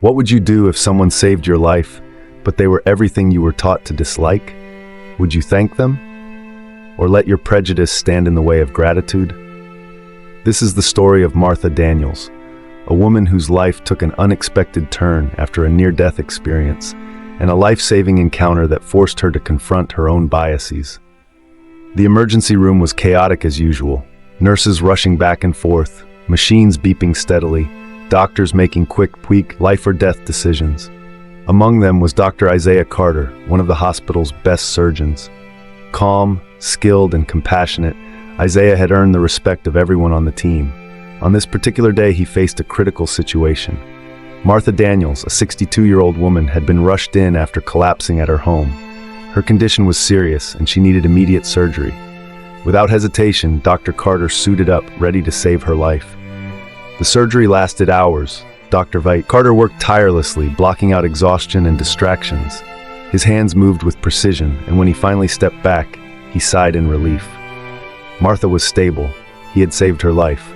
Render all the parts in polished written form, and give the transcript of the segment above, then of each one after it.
What would you do if someone saved your life, but they were everything you were taught to dislike? Would you thank them? Or let your prejudice stand in the way of gratitude? This is the story of Martha Daniels, a woman whose life took an unexpected turn after a near-death experience and a life-saving encounter that forced her to confront her own biases. The emergency room was chaotic as usual, nurses rushing back and forth, machines beeping steadily, doctors making quick, life-or-death decisions. Among them was Dr. Isaiah Carter, one of the hospital's best surgeons. Calm, skilled, and compassionate, Isaiah had earned the respect of everyone on the team. On this particular day, he faced a critical situation. Martha Daniels, a 62-year-old woman, had been rushed in after collapsing at her home. Her condition was serious, and she needed immediate surgery. Without hesitation, Dr. Carter suited up, ready to save her life. The surgery lasted hours. Carter worked tirelessly, blocking out exhaustion and distractions. His hands moved with precision, and when he finally stepped back, he sighed in relief. Martha was stable. He had saved her life.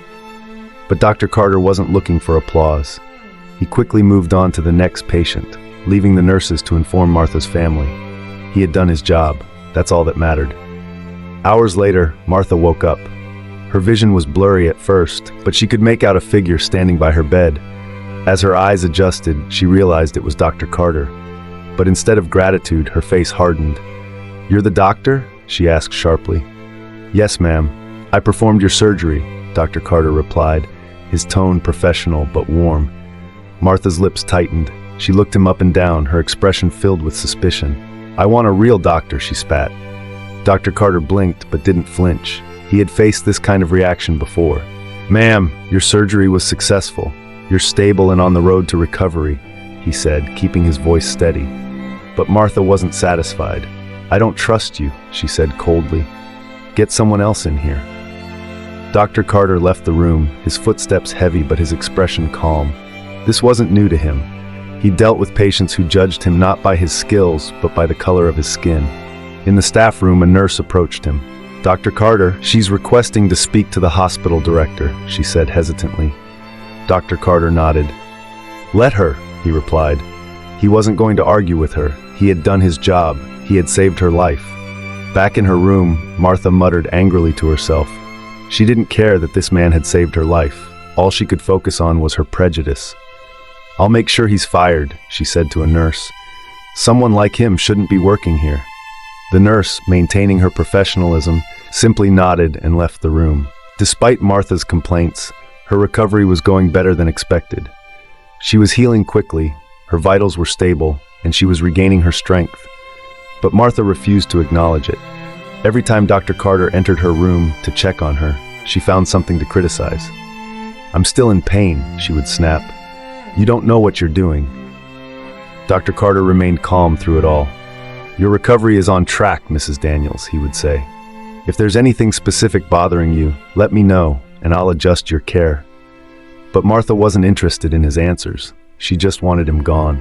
But Dr. Carter wasn't looking for applause. He quickly moved on to the next patient, leaving the nurses to inform Martha's family. He had done his job. That's all that mattered. Hours later, Martha woke up. Her vision was blurry at first, but she could make out a figure standing by her bed. As her eyes adjusted, she realized it was Dr. Carter. But instead of gratitude, her face hardened. "You're the doctor?" she asked sharply. "Yes, ma'am. I performed your surgery," Dr. Carter replied, his tone professional but warm. Martha's lips tightened. She looked him up and down, her expression filled with suspicion. "I want a real doctor," she spat. Dr. Carter blinked but didn't flinch. He had faced this kind of reaction before. "Ma'am, your surgery was successful. You're stable and on the road to recovery," he said, keeping his voice steady. But Martha wasn't satisfied. "I don't trust you," she said coldly. "Get someone else in here." Dr. Carter left the room, his footsteps heavy but his expression calm. This wasn't new to him. He dealt with patients who judged him not by his skills, but by the color of his skin. In the staff room, a nurse approached him. "Dr. Carter, she's requesting to speak to the hospital director," she said hesitantly. Dr. Carter nodded. "Let her," he replied. He wasn't going to argue with her. He had done his job. He had saved her life. Back in her room, Martha muttered angrily to herself. She didn't care that this man had saved her life. All she could focus on was her prejudice. "I'll make sure he's fired," she said to a nurse. "Someone like him shouldn't be working here." The nurse, maintaining her professionalism, simply nodded and left the room. Despite Martha's complaints, her recovery was going better than expected. She was healing quickly, her vitals were stable, and she was regaining her strength. But Martha refused to acknowledge it. Every time Dr. Carter entered her room to check on her, she found something to criticize. "I'm still in pain," she would snap. "You don't know what you're doing." Dr. Carter remained calm through it all. "Your recovery is on track, Mrs. Daniels," he would say. "If there's anything specific bothering you, let me know, and I'll adjust your care." But Martha wasn't interested in his answers. She just wanted him gone.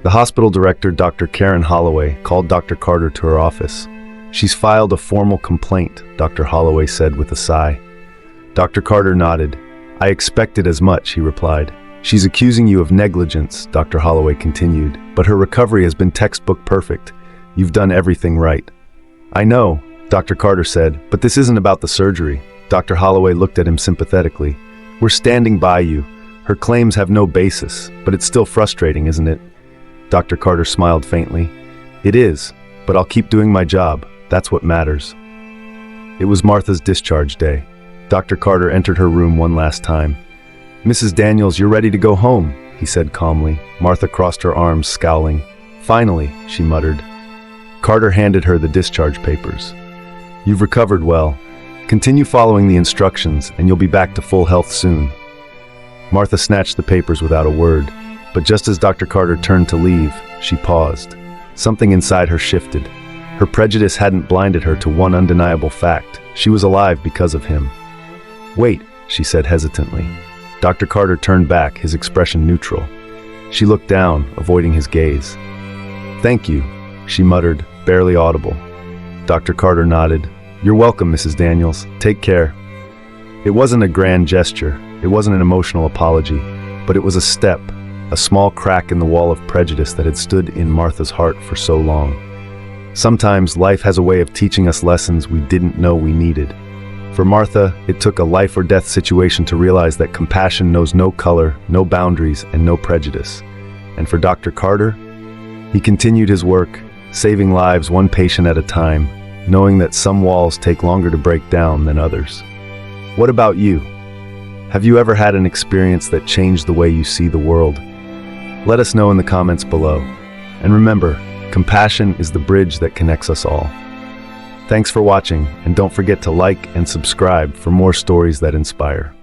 The hospital director, Dr. Karen Holloway, called Dr. Carter to her office. "She's filed a formal complaint," Dr. Holloway said with a sigh. Dr. Carter nodded. "I expected as much," he replied. "She's accusing you of negligence," Dr. Holloway continued, "but her recovery has been textbook perfect. You've done everything right." "I know," Dr. Carter said, "but this isn't about the surgery." Dr. Holloway looked at him sympathetically. "We're standing by you. Her claims have no basis, but it's still frustrating, isn't it?" Dr. Carter smiled faintly. "It is, but I'll keep doing my job. That's what matters." It was Martha's discharge day. Dr. Carter entered her room one last time. "Mrs. Daniels, you're ready to go home," he said calmly. Martha crossed her arms, scowling. "Finally," she muttered. Carter handed her the discharge papers. "You've recovered well. Continue following the instructions, and you'll be back to full health soon." Martha snatched the papers without a word, but just as Dr. Carter turned to leave, she paused. Something inside her shifted. Her prejudice hadn't blinded her to one undeniable fact. She was alive because of him. "Wait," she said hesitantly. Dr. Carter turned back, his expression neutral. She looked down, avoiding his gaze. "Thank you," she muttered, barely audible. Dr. Carter nodded. "You're welcome, Mrs. Daniels. Take care." It wasn't a grand gesture. It wasn't an emotional apology, but it was a step, a small crack in the wall of prejudice that had stood in Martha's heart for so long. Sometimes life has a way of teaching us lessons we didn't know we needed. For Martha, it took a life or death situation to realize that compassion knows no color, no boundaries, and no prejudice. And for Dr. Carter, he continued his work, saving lives one patient at a time, knowing that some walls take longer to break down than others. What about you? Have you ever had an experience that changed the way you see the world? Let us know in the comments below. And remember, compassion is the bridge that connects us all. Thanks for watching, and don't forget to like and subscribe for more stories that inspire.